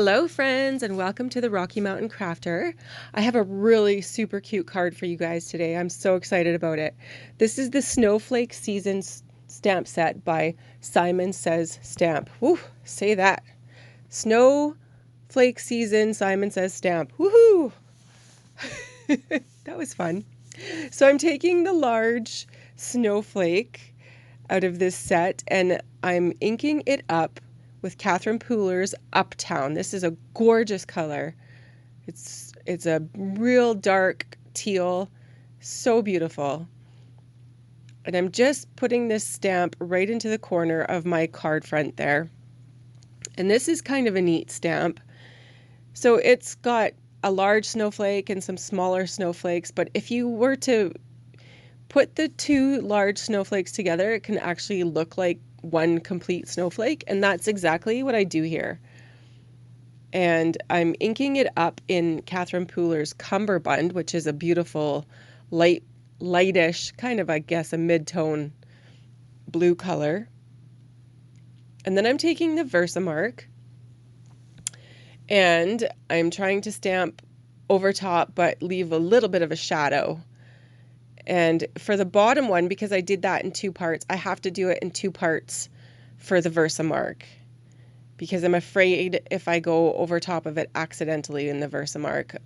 Hello friends, and welcome to the Rocky Mountain Crafter. I have a really super cute card for you guys today. I'm so excited about it. This is the Snowflake Season stamp set by Simon Says Stamp. Woo, say that. Snowflake Season Simon Says Stamp. Woohoo! That was fun. So I'm taking the large snowflake out of this set and I'm inking it up with Catherine Pooler's Uptown. This is a gorgeous color. It's a real dark teal, so beautiful. And I'm just putting this stamp right into the corner of my card front there. And this is kind of a neat stamp. So it's got a large snowflake and some smaller snowflakes, but if you were to put the two large snowflakes together, it can actually look like one complete snowflake, and that's exactly what I do here. And I'm inking it up in Catherine Pooler's Cummerbund, which is a beautiful lightish, kind of, I guess, a mid-tone blue color. And then I'm taking the Versamark and I'm trying to stamp over top but leave a little bit of a shadow. And for the bottom one, because I did that in two parts, I have to do it in two parts for the Versamark because I'm afraid if I go over top of it accidentally in the Versamark.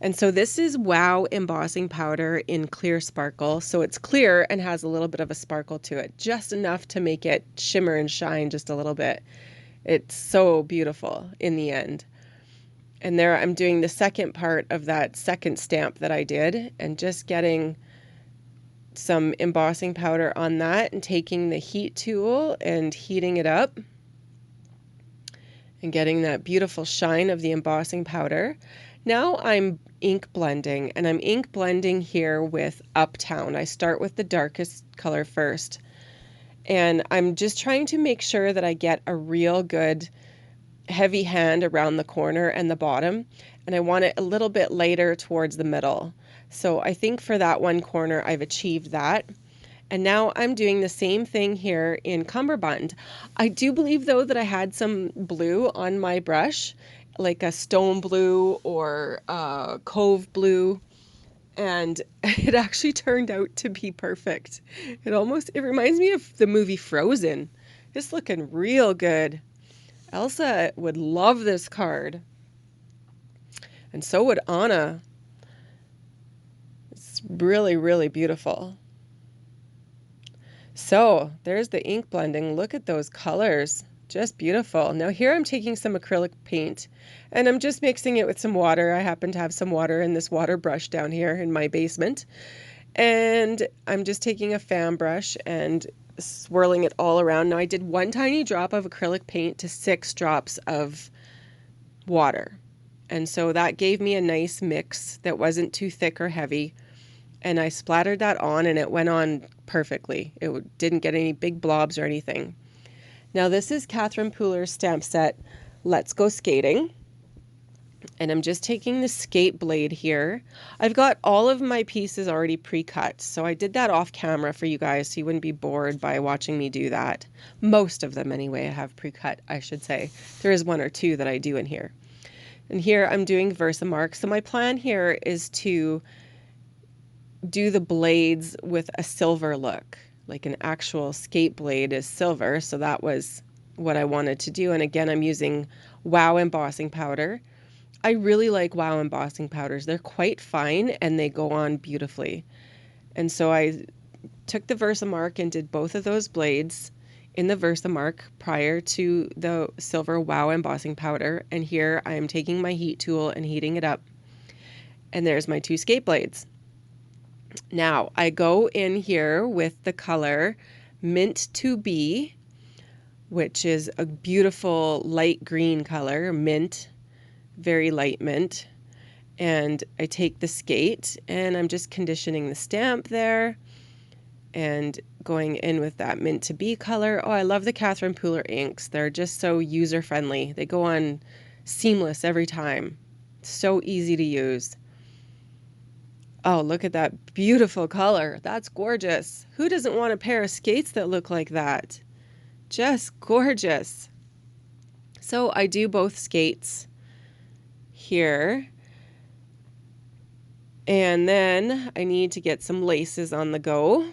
And so this is Wow Embossing Powder in Clear Sparkle. So it's clear and has a little bit of a sparkle to it, just enough to make it shimmer and shine just a little bit. It's so beautiful in the end. And there I'm doing the second part of that second stamp that I did and just getting some embossing powder on that and taking the heat tool and heating it up and getting that beautiful shine of the embossing powder. Now I'm ink blending, and I'm ink blending here with Uptown. I start with the darkest color first, and I'm just trying to make sure that I get a real good heavy hand around the corner and the bottom, and I want it a little bit lighter towards the middle. So I think for that one corner I've achieved that. And now I'm doing the same thing here in Cummerbund. I do believe though that I had some blue on my brush, like a stone blue or a cove blue, and it actually turned out to be perfect. It reminds me of the movie Frozen. It's looking real good. Elsa would love this card. And so would Anna. It's really, really beautiful. So there's the ink blending. Look at those colors. Just beautiful. Now here I'm taking some acrylic paint and I'm just mixing it with some water. I happen to have some water in this water brush down here in my basement. And I'm just taking a fan brush and swirling it all around. Now I did one tiny drop of acrylic paint to 6 drops of water. And so that gave me a nice mix that wasn't too thick or heavy. And I splattered that on and it went on perfectly. It didn't get any big blobs or anything. Now this is Catherine Pooler's stamp set, Let's Go Skating. And I'm just taking the skate blade here. I've got all of my pieces already pre-cut, so I did that off camera for you guys so you wouldn't be bored by watching me do that. Most of them anyway I have pre-cut, I should say. There is one or two that I do in here. And here I'm doing Versamark. So my plan here is to do the blades with a silver look, like an actual skate blade is silver. So that was what I wanted to do. And again, I'm using Wow Embossing Powder. I really like Wow embossing powders. They're quite fine and they go on beautifully. And so I took the Versamark and did both of those blades in the Versamark prior to the silver Wow embossing powder. And here I am taking my heat tool and heating it up. And there's my 2 skate blades. Now I go in here with the color Mint to Be, which is a beautiful light green color, mint. Very light mint, and I take the skate and I'm just conditioning the stamp there and going in with that Mint to Be color. Oh, I love the Catherine Pooler inks. They're just so user friendly. They go on seamless every time. So easy to use. Oh, look at that beautiful color. That's gorgeous. Who doesn't want a pair of skates that look like that? Just gorgeous. So I do both skates here. And then I need to get some laces on the go.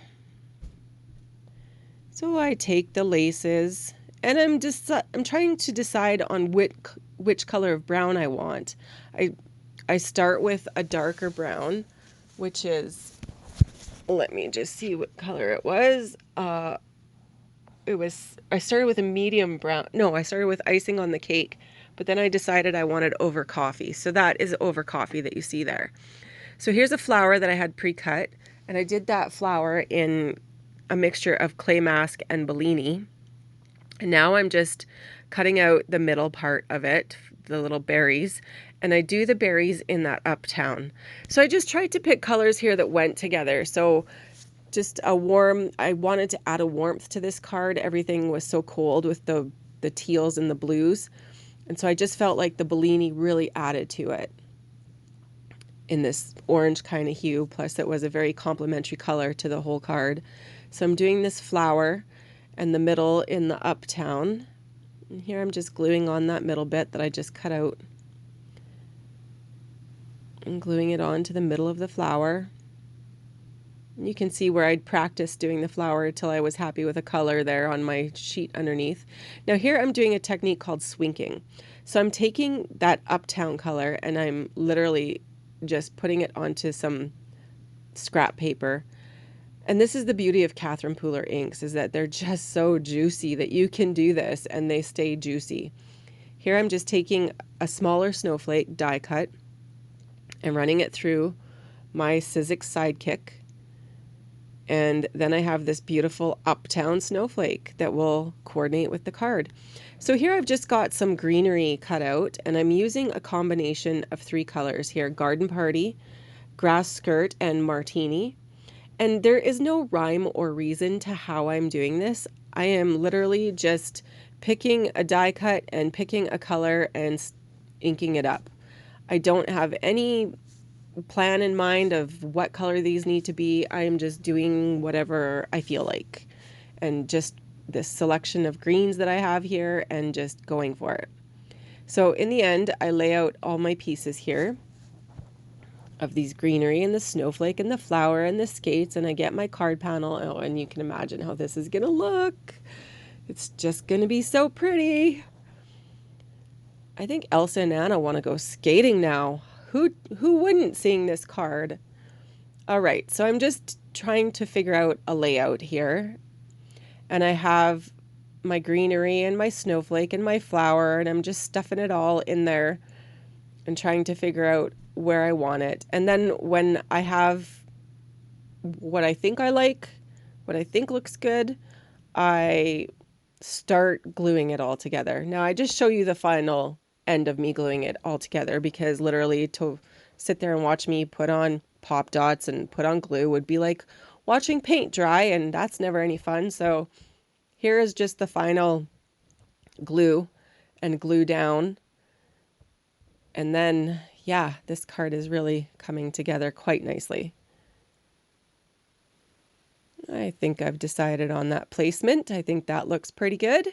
So I take the laces and I'm trying to decide on which color of brown I want. I start with a darker brown, which is, let me just see what color it was. I started with a medium brown. No, I started with icing on the cake, but then I decided I wanted over coffee. So that is over coffee that you see there. So here's a flower that I had pre-cut, and I did that flower in a mixture of clay mask and Bellini. And now I'm just cutting out the middle part of it, the little berries, and I do the berries in that uptown. So I just tried to pick colors here that went together. So just I wanted to add a warmth to this card. Everything was so cold with the teals and the blues. And so I just felt like the Bellini really added to it in this orange kind of hue. Plus it was a very complementary color to the whole card. So I'm doing this flower and the middle in the uptown. And here I'm just gluing on that middle bit that I just cut out and gluing it onto the middle of the flower. You can see where I'd practiced doing the flower till I was happy with a color there on my sheet underneath. Now here I'm doing a technique called swinking. So I'm taking that uptown color and I'm literally just putting it onto some scrap paper. And this is the beauty of Catherine Pooler inks, is that they're just so juicy that you can do this and they stay juicy. Here I'm just taking a smaller snowflake die cut and running it through my Sizzix Sidekick. And then I have this beautiful uptown snowflake that will coordinate with the card. So here I've just got some greenery cut out and I'm using a combination of 3 colors here: Garden Party, Grass Skirt, and Martini. And there is no rhyme or reason to how I'm doing this. I am literally just picking a die cut and picking a color and inking it up. I don't have any plan in mind of what color these need to be. I am just doing whatever I feel like, and just this selection of greens that I have here and just going for it. So in the end, I lay out all my pieces here of these greenery and the snowflake and the flower and the skates, and I get my card panel. Oh, and you can imagine how this is gonna look. It's just gonna be so pretty. I think Elsa and Anna want to go skating now. Who wouldn't, seeing this card? All right, so I'm just trying to figure out a layout here. And I have my greenery and my snowflake and my flower, and I'm just stuffing it all in there and trying to figure out where I want it. And then when I have what I think I like, what I think looks good, I start gluing it all together. Now I just show you the final end of me gluing it all together, because literally to sit there and watch me put on pop dots and put on glue would be like watching paint dry, and that's never any fun. So here is just the final glue and glue down. And then, yeah, this card is really coming together quite nicely. I think I've decided on that placement. I think that looks pretty good.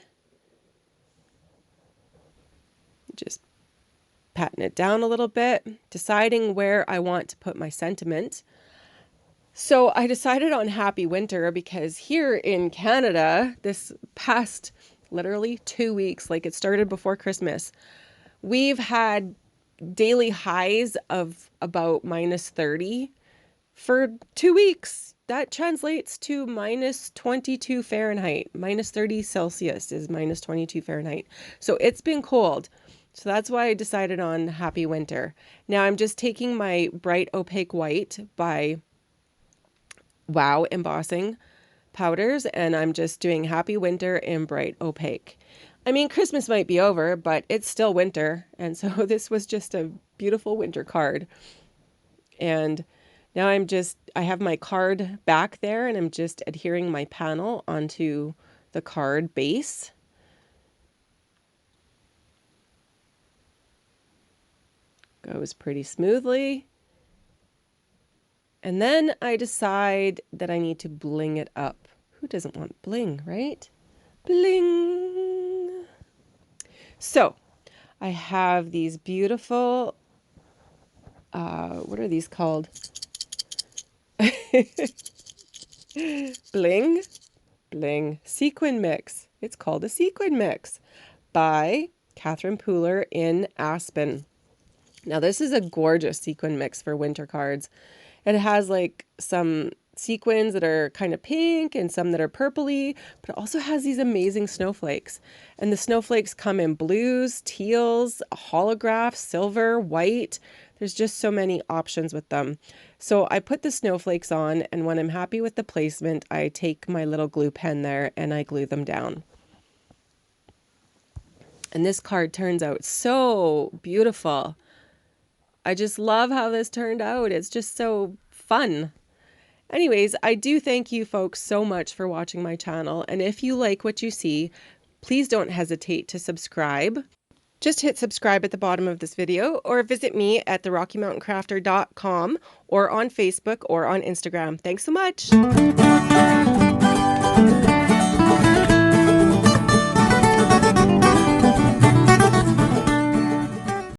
Just patting it down a little bit, deciding where I want to put my sentiment. So I decided on Happy Winter because here in Canada, this past literally 2 weeks, like it started before Christmas, we've had daily highs of about -30 for 2 weeks. That translates to -22 Fahrenheit. -30 Celsius is -22 Fahrenheit. So it's been cold. So that's why I decided on Happy Winter. Now I'm just taking my bright opaque white by Wow Embossing Powders, and I'm just doing Happy Winter in bright opaque. I mean, Christmas might be over, but it's still winter. And so this was just a beautiful winter card. And now I have my card back there, and I'm just adhering my panel onto the card base. Goes pretty smoothly. And then I decide that I need to bling it up. Who doesn't want bling, right? Bling! So I have these beautiful, what are these called? Bling sequin mix. It's called a sequin mix by Catherine Pooler in Aspen. Now this is a gorgeous sequin mix for winter cards. It has like some sequins that are kind of pink and some that are purpley, but it also has these amazing snowflakes. And the snowflakes come in blues, teals, holograph, silver, white. There's just so many options with them. So I put the snowflakes on, and when I'm happy with the placement, I take my little glue pen there and I glue them down. And this card turns out so beautiful. I just love how this turned out. It's just so fun. Anyways, I do thank you folks so much for watching my channel. And if you like what you see, please don't hesitate to subscribe. Just hit subscribe at the bottom of this video, or visit me at therockymountainCrafter.com or on Facebook or on Instagram. Thanks so much.